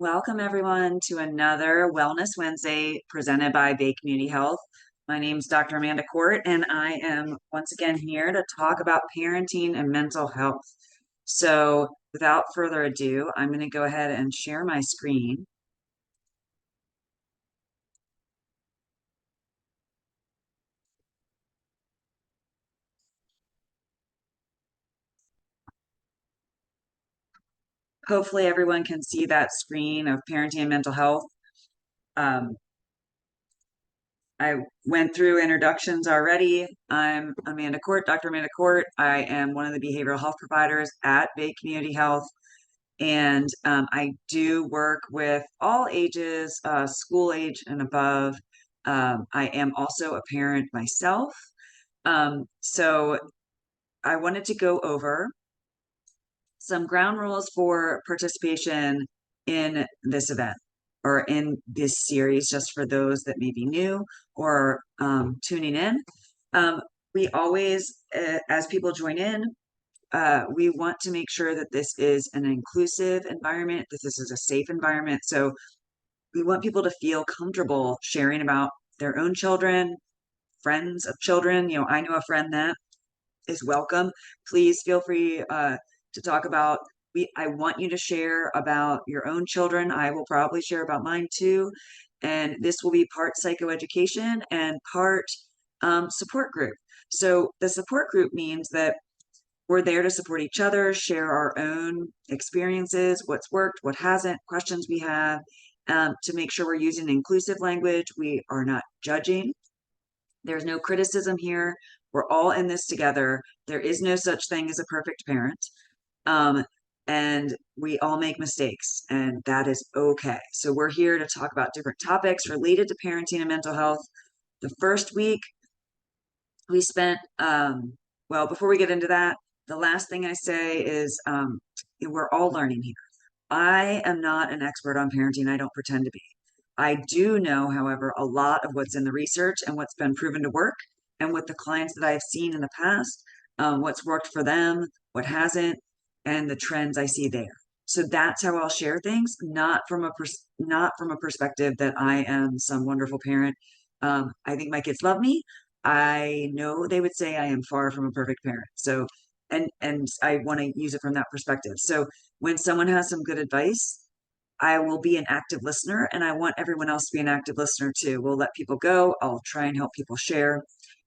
Welcome everyone to another Wellness Wednesday presented by Bay Community Health. My name is Dr. Amanda Court, and I am once again here to talk about parenting and mental health. So without further ado, I'm going to go ahead and share my screen. Hopefully everyone can see that screen of parenting and mental health. I went through introductions already. I'm Amanda Court, Dr. Amanda Court. I am one of the behavioral health providers at Bay Community Health. And I do work with all ages, school age and above. I am also a parent myself. So I wanted to go over some ground rules for participation in this event or in this series, just for those that may be new or tuning in. We always, as people join in, we want to make sure that this is an inclusive environment, that this is a safe environment. So we want people to feel comfortable sharing about their own children, friends of children. I know a friend that is welcome. Please feel free to talk about. I want you to share about your own children. I will probably share about mine too. And this will be part psychoeducation and part support group. So the support group means that we're there to support each other, share our own experiences, what's worked, what hasn't, questions we have, to make sure we're using inclusive language. We are not judging. There's no criticism here. We're all in this together. There is no such thing as a perfect parent. And we all make mistakes, and that is okay. So we're here to talk about different topics related to parenting and mental health. The first week, we spent, well, before we get into that, the last thing I say is we're all learning here. I am not an expert on parenting. I don't pretend to be. I do know, however, a lot of what's in the research and what's been proven to work, and with the clients that I've seen in the past, what's worked for them, what hasn't, and the trends I see there. So that's how I'll share things, not from a perspective that I am some wonderful parent. I think my kids love me. I know they would say I am far from a perfect parent. So, and I want to use it from that perspective. So when someone has some good advice, I will be an active listener, and I want everyone else to be an active listener too. We'll let people go. I'll try and help people share.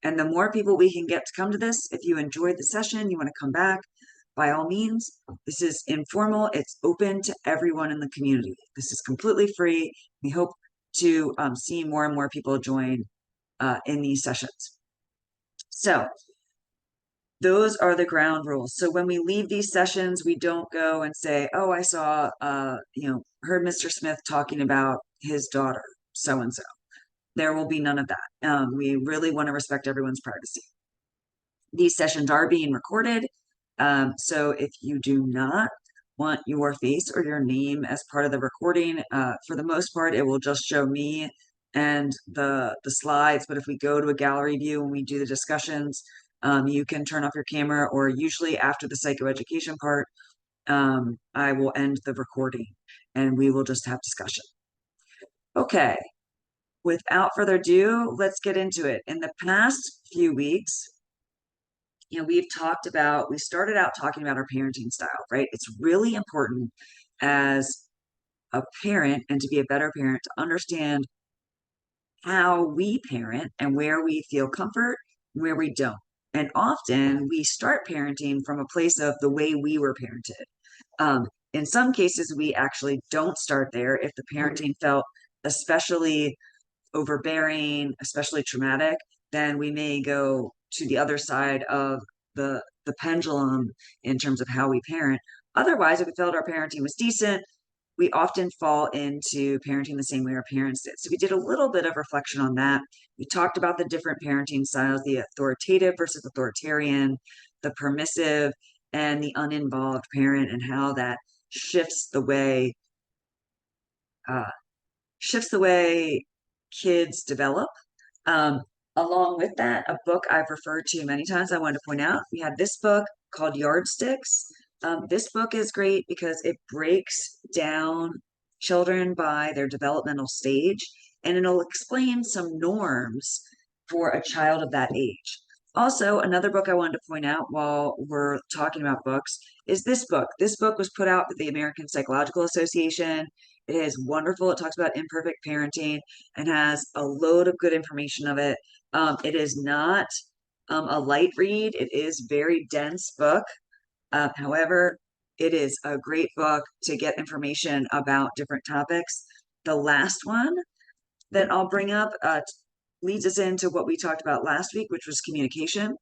And the more people we can get to come to this, if you enjoyed the session, you want to come back, by all means. This is informal. It's open to everyone in the community. This is completely free. We hope to see more and more people join in these sessions. So those are the ground rules. So when we leave these sessions, we don't go and say, oh, I saw, heard Mr. Smith talking about his daughter, so-and-so. There will be none of that. We really want to respect everyone's privacy. These sessions are being recorded. So if you do not want your face or your name as part of the recording, for the most part, it will just show me and the slides. But if we go to a gallery view and we do the discussions, you can turn off your camera, or usually after the psychoeducation part, I will end the recording and we will just have discussion. Okay, without further ado, let's get into it. In the past few weeks, we started out talking about our parenting style, right? It's really important as a parent and to be a better parent to understand how we parent and where we feel comfort, where we don't. And often we start parenting from a place of the way we were parented. In some cases, we actually don't start there. If the parenting felt especially overbearing, especially traumatic, then we may go to the other side of the pendulum in terms of how we parent. Otherwise, if we felt our parenting was decent, we often fall into parenting the same way our parents did. So we did a little bit of reflection on that. We talked about the different parenting styles, the authoritative versus authoritarian, the permissive and the uninvolved parent, and how that shifts the way kids develop. Along with that, a book I've referred to many times, I wanted to point out, we have this book called Yardsticks. This book is great because it breaks down children by their developmental stage, and it'll explain some norms for a child of that age. Also, another book I wanted to point out while we're talking about books is this book. This book was put out by the American Psychological Association. It is wonderful. It talks about imperfect parenting and has a load of good information of it. It is not a light read. It is a very dense book. However, it is a great book to get information about different topics. The last one that I'll bring up leads us into what we talked about last week, which was communication.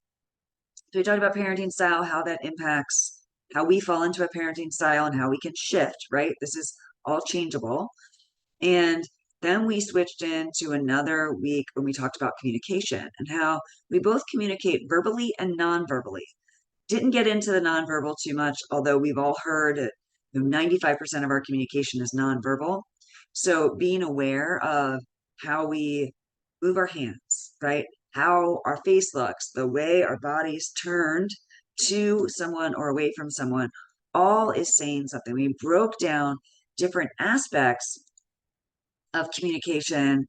So we talked about parenting style, how that impacts how we fall into a parenting style and how we can shift, right? This is all changeable. And then we switched into another week when we talked about communication and how we both communicate verbally and non-verbally. Didn't get into the nonverbal too much, although we've all heard that 95% of our communication is nonverbal. So being aware of how we move our hands, right? How our face looks, the way our body's turned to someone or away from someone, all is saying something. We broke down different aspects of communication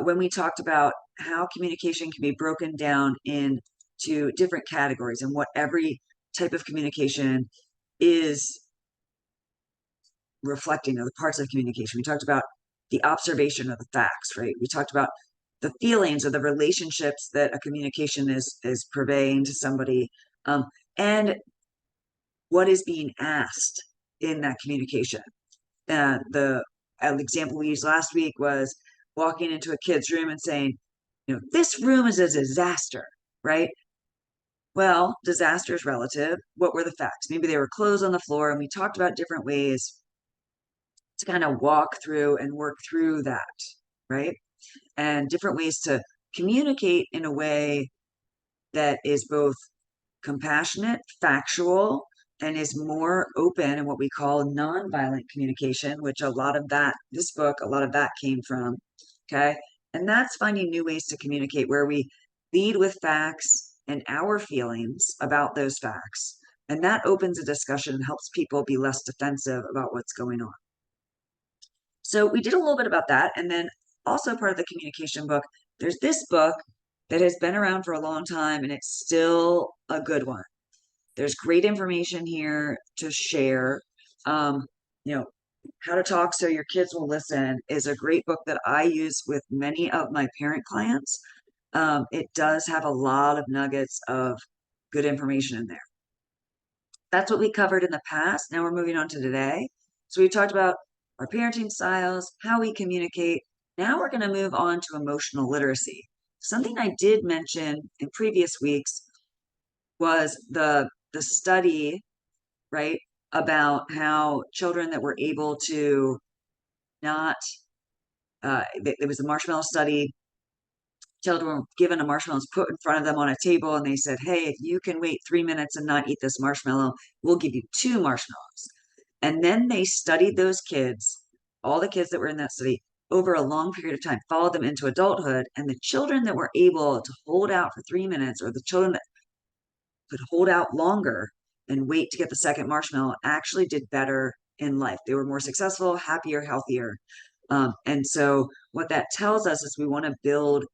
when we talked about how communication can be broken down into different categories and what every type of communication is reflecting, of the parts of communication. We talked about the observation of the facts, right? We talked about the feelings or the relationships that a communication is purveying to somebody, and what is being asked in that communication. The example we used last week was walking into a kid's room and saying, this room is a disaster, right? Well, disaster is relative. What were the facts? Maybe there were clothes on the floor, and we talked about different ways to kind of walk through and work through that, right? And different ways to communicate in a way that is both compassionate, factual, and is more open in what we call nonviolent communication, which a lot of that, this book, a lot of that came from. Okay. And that's finding new ways to communicate where we lead with facts and our feelings about those facts. And that opens a discussion and helps people be less defensive about what's going on. So we did a little bit about that. And then also part of the communication book, there's this book that has been around for a long time and it's still a good one. There's great information here to share. You know, How to Talk So Your Kids Will Listen is a great book that I use with many of my parent clients. It does have a lot of nuggets of good information in there. That's what we covered in the past. Now we're moving on to today. So we talked about our parenting styles, how we communicate. Now we're going to move on to emotional literacy. Something I did mention in previous weeks was the study, right, about how children that were able to not, there was a marshmallow study. Children were given a marshmallow, put in front of them on a table, and they said, hey, if you can wait 3 minutes and not eat this marshmallow, we'll give you 2 marshmallows. And then they studied those kids, all the kids that were in that study, over a long period of time, followed them into adulthood. And the children that were able to hold out for 3 minutes, or the children that could hold out longer and wait to get the second marshmallow, actually did better in life. They were more successful, happier, healthier. And so what that tells us is we want to build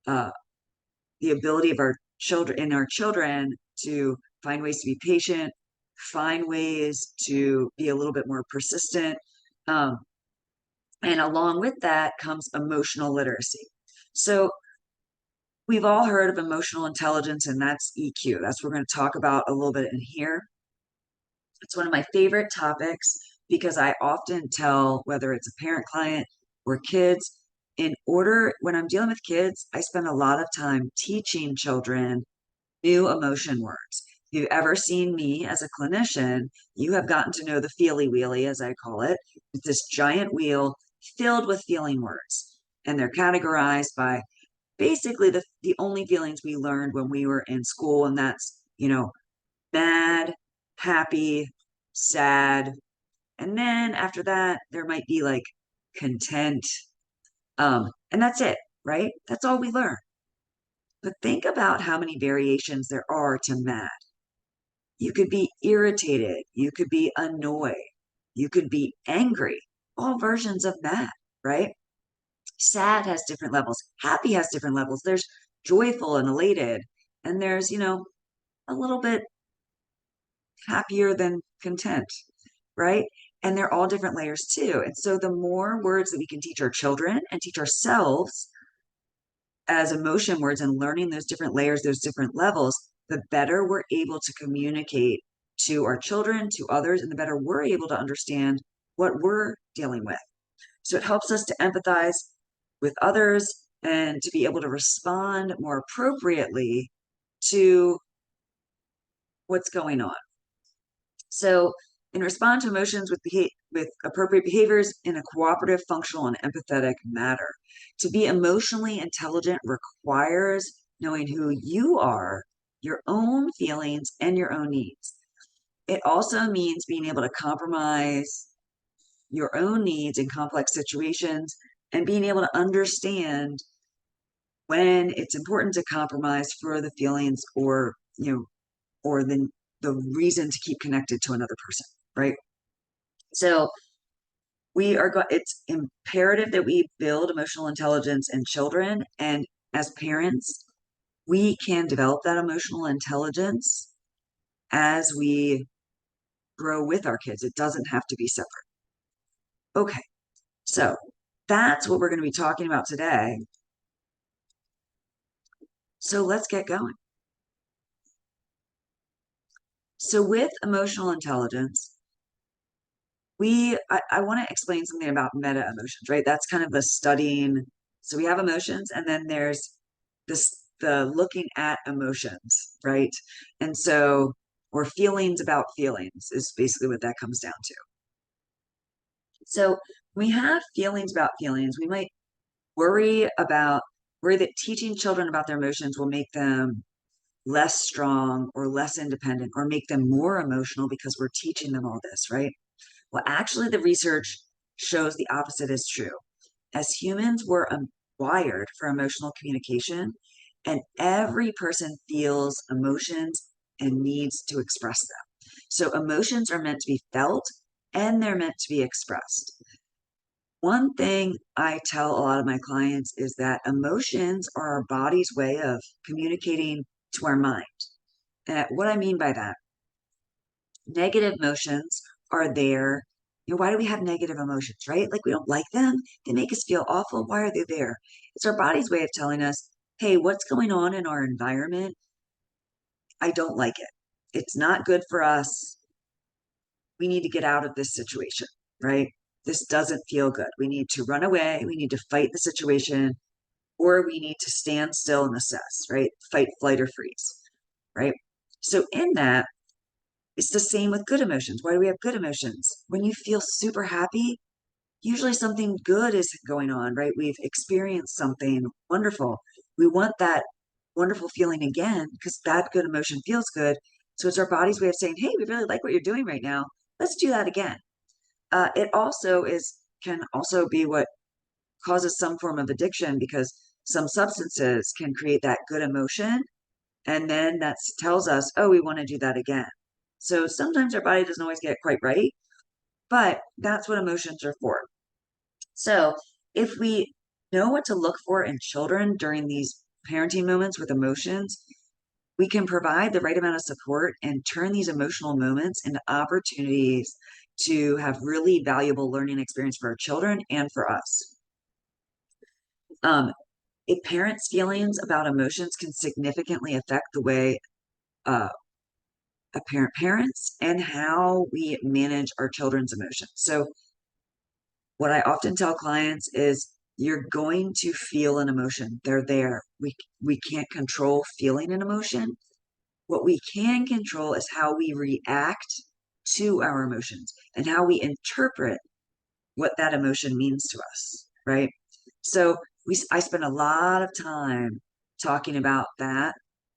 the ability of our children to find ways to be patient, find ways to be a little bit more persistent. And along with that comes emotional literacy. So we've all heard of emotional intelligence, and that's EQ. That's what we're going to talk about a little bit in here. It's one of my favorite topics because I often tell, whether it's a parent client or kids, when I'm dealing with kids, I spend a lot of time teaching children new emotion words. If you've ever seen me as a clinician, you have gotten to know the feely wheelie, as I call it. It's this giant wheel filled with feeling words. And they're categorized by basically the only feelings we learned when we were in school. And that's, mad, happy, sad. And then after that, there might be like content. And that's it, right? That's all we learn. But think about how many variations there are to mad. You could be irritated. You could be annoyed. You could be angry. all versions of mad, right? Sad has different levels. Happy has different levels. There's joyful and elated, and there's, a little bit happier than content, right? And they're all different layers too. And so the more words that we can teach our children and teach ourselves as emotion words and learning those different layers, those different levels, the better we're able to communicate to our children, to others, and the better we're able to understand what we're dealing with. So it helps us to empathize with others and to be able to respond more appropriately to what's going on. So, and respond to emotions with appropriate behaviors in a cooperative, functional, and empathetic manner. To be emotionally intelligent requires knowing who you are, your own feelings, and your own needs. It also means being able to compromise your own needs in complex situations and being able to understand when it's important to compromise for the feelings or the reason to keep connected to another person, right? So it's imperative that we build emotional intelligence in children, and as parents, we can develop that emotional intelligence as we grow with our kids. It doesn't have to be separate. Okay, so that's what we're going to be talking about today. So let's get going. So with emotional intelligence, I want to explain something about meta emotions, right? That's kind of the studying. So we have emotions, and then there's the looking at emotions, right? And so, or feelings about feelings is basically what that comes down to. So we have feelings about feelings. We might worry that teaching children about their emotions will make them less strong or less independent or make them more emotional because we're teaching them all this, right? Well, actually, the research shows the opposite is true. As humans, we're wired for emotional communication, and every person feels emotions and needs to express them. So, emotions are meant to be felt and they're meant to be expressed. One thing I tell a lot of my clients is that emotions are our body's way of communicating to our mind. And what I mean by that, negative emotions are there. Why do we have negative emotions, right? Like we don't like them. They make us feel awful. Why are they there? It's our body's way of telling us, hey, what's going on in our environment? I don't like it. It's not good for us. We need to get out of this situation, right? This doesn't feel good. We need to run away. We need to fight the situation, or we need to stand still and assess, right? Fight, flight, or freeze, right? So in that, it's the same with good emotions. Why do we have good emotions? When you feel super happy, usually something good is going on, right? We've experienced something wonderful. We want that wonderful feeling again because that good emotion feels good. So it's our body's way of saying, hey, we really like what you're doing right now. Let's do that again. It also can also be what causes some form of addiction because some substances can create that good emotion. And then that tells us, oh, we want to do that again. So sometimes our body doesn't always get it quite right, but that's what emotions are for. So if we know what to look for in children during these parenting moments with emotions, we can provide the right amount of support and turn these emotional moments into opportunities to have really valuable learning experience for our children and for us. A parent's feelings about emotions can significantly affect the way a parent parents and how we manage our children's emotions. So what I often tell clients is you're going to feel an emotion. They're there. We can't control feeling an emotion. What we can control is how we react to our emotions and how we interpret what that emotion means to us, right? So I spend a lot of time talking about that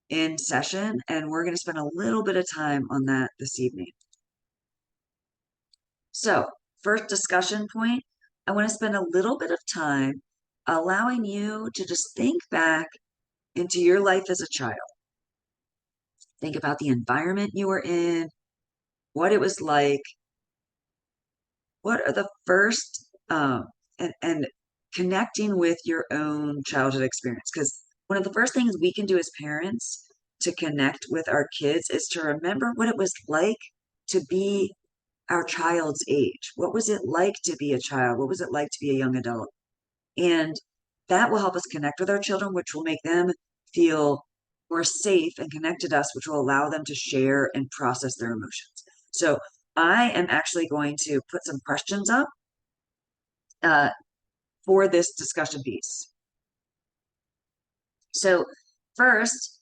in session, and we're going to spend a little bit of time on that this evening. So first discussion point, I want to spend a little bit of time allowing you to just think back into your life as a child. Think about the environment you were in, what it was like. What are the first um, and connecting with your own childhood experience. Because one of the first things we can do as parents to connect with our kids is to remember what it was like to be our child's age. What was it like to be a child? What was it like to be a young adult? And that will help us connect with our children, which will make them feel more safe and connected to us, which will allow them to share and process their emotions. So I am actually going to put some questions up uh, for this discussion piece. So first,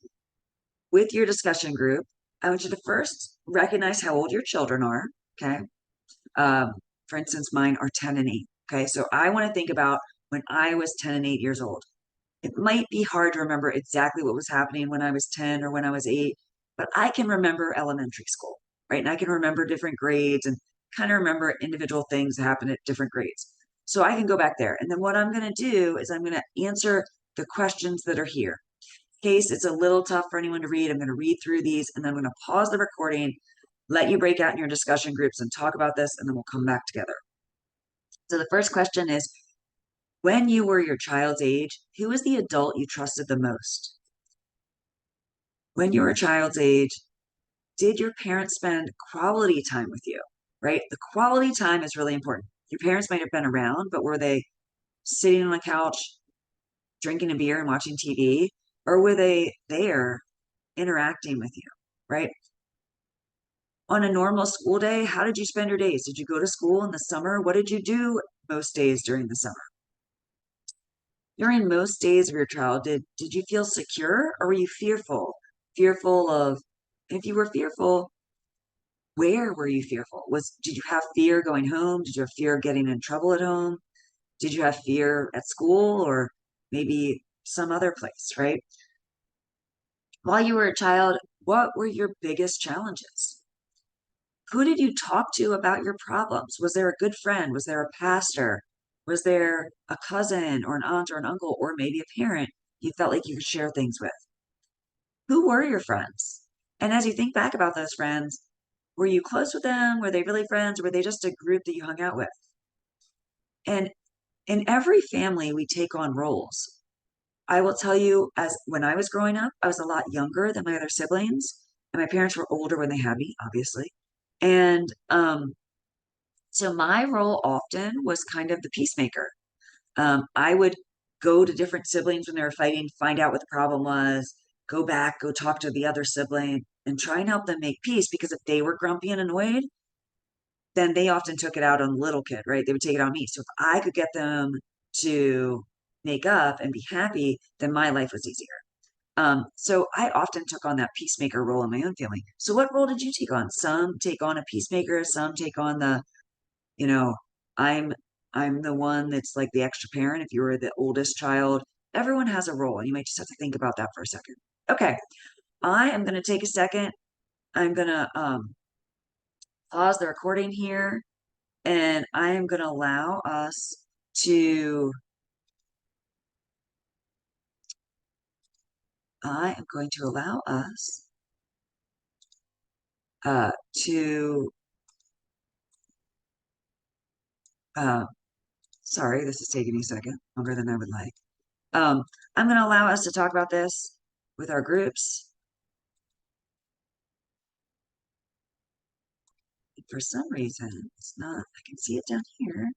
with your discussion group, I want you to first recognize how old your children are. Okay. Um, for instance, mine are 10 and 8. Okay. So I want to think about when I was 10 and 8 years old. It might be hard to remember exactly what was happening when I was 10 or when I was 8, but I can remember elementary school, right? And I can remember different grades and kind of remember individual things that happened at different grades. So I can go back there. And then what I'm going to do is I'm going to answer the questions that are here. In case it's a little tough for anyone to read, I'm going to read through these and then I'm going to pause the recording, let you break out in your discussion groups and talk about this, and then we'll come back together. So the first question is, when you were your child's age, who was the adult you trusted the most? When you were a child's age, did your parents spend quality time with you? Right? The quality time is really important. Your parents might have been around, but were they sitting on a couch, drinking a beer and watching TV? Or were they there interacting with you? Right? On a normal school day, how did you spend your days? Did you go to school in the summer? What did you do most days during the summer? During most days of your childhood, did you feel secure or were you fearful? Fearful of, if you were fearful, where were you fearful? Did you have fear going home? Did you have fear getting in trouble at home? Did you have fear at school or maybe some other place, right? While you were a child, what were your biggest challenges? Who did you talk to about your problems? Was there a good friend? Was there a pastor? Was there a cousin or an aunt or an uncle or maybe a parent you felt like you could share things with? Who were your friends? And as you think back about those friends, were you close with them? Were they really friends? Or were they just a group that you hung out with? And in every family, we take on roles. I will tell you, as when I was growing up, I was a lot younger than my other siblings, and my parents were older when they had me, obviously. And so my role often was kind of the peacemaker. I would go to different siblings when they were fighting, find out what the problem was, go back, go talk to the other sibling, and try and help them make peace. Because if they were grumpy and annoyed, then they often took it out on the little kid, right? They would take it on me. So if I could get them to make up and be happy, then my life was easier. So I often took on that peacemaker role in my own family. So what role did you take on? Some take on a peacemaker, some take on the, you know, I'm I'm the one that's like the extra parent. If you were the oldest child, everyone has a role, and you might just have to think about that for a second. Okay, I am going to take a second. I'm going to pause the recording here, and I am going to allow us to. I am going to allow us to. Uh, sorry, this is taking me a second, longer than I would like. I'm going to allow us to talk about this with our groups. For some reason, it's not, I can see it down here,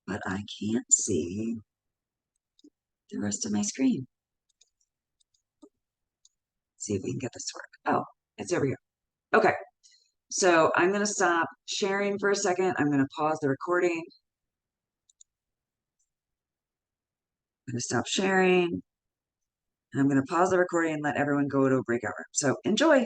but I can't see the rest of my screen. See if we can get this to work. Oh, it's over here. Okay, so I'm going to stop sharing for a second. I'm going to pause the recording. I'm going to stop sharing. And I'm going to pause the recording and let everyone go to a breakout room. So enjoy.